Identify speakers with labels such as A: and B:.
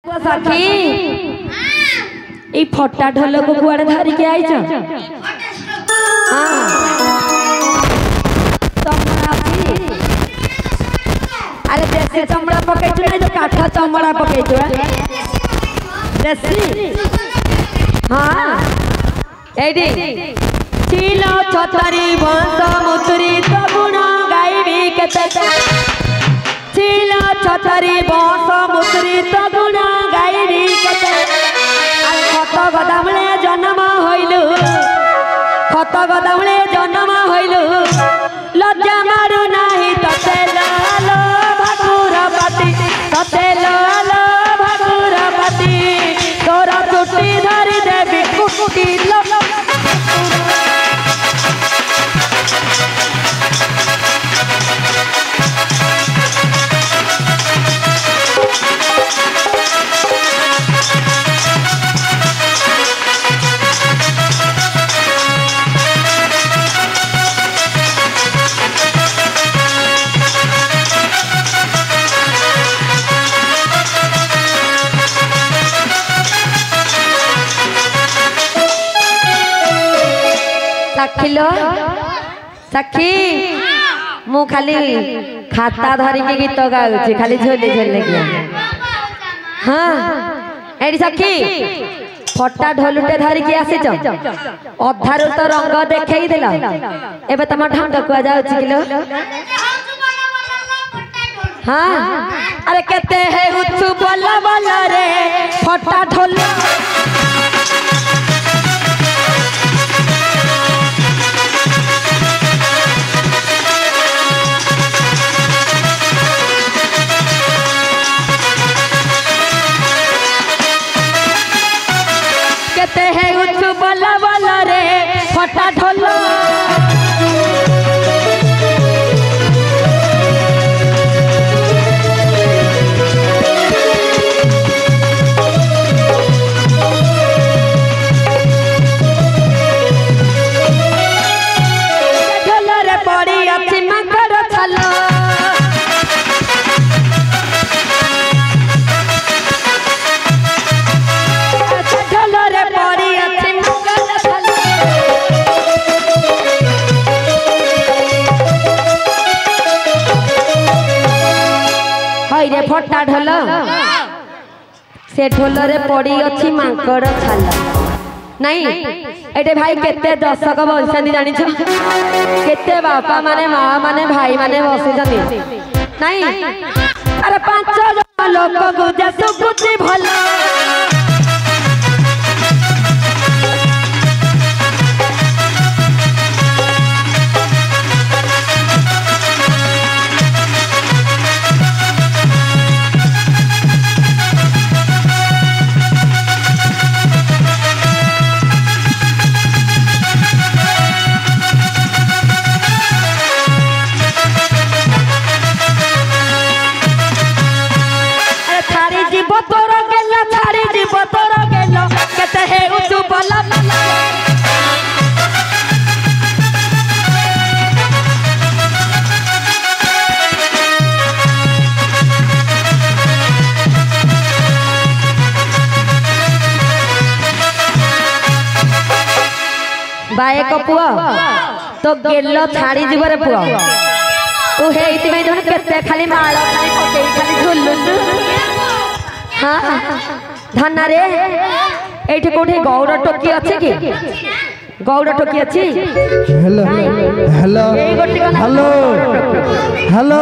A: सखी फटा ढोल को कुआड़े धरी के आई अरे देसी चमड़ा पकई नहीं तो काठा चमड़ा पकई देसी हाँ चीलो छतरी भंस मुतरी तो गुण गाइबी केते चीलो छतरी भंस मुतरी तो गुण गाइबी केते खत गदामले जन्म होइलु खत गदामले जन्म होइलु लज्जा मारू नाही तते लालो भागुरपति तते लालो भागुरपति तोरा चुटी धरी देवी कुटी लो सखी लो सखी मु खाली खाता धरी के गीत गाउछि खाली झोले झोले के हाँ एडी सखी फटा ढोलुटे धरी के आसी छ अधारु तो रंग देखई देला एबे तम ढंग कुआ जाउछि किलो हाँ अरे केते है उच्चु बल्ला बल्ला रे फटा ढोल है उच्च बल्ला बल्ला रे फटा ढोल ढोल रे पड़ी अच्छी मकर छलो रे फटा ढोल से ढोल रे पड़ी अच्छी मांकड़ छाल नहीं एटे भाई केते दर्शक बसती जानी केते बापा माने माँ माने भाई माने बसी नहीं अरे 5 जन लोक गुजा सुकुची भल बाए को पुआ तो गेलो छाड़ी जीव रे पुआ तू हेइति में जने केते खाली माळ खाली पके खाली झुल्लु हां धन्ना रे एठी कोठी गौड़ टोकी अछि की गौड़ टोकी अछि हेलो हेलो हेलो हेलो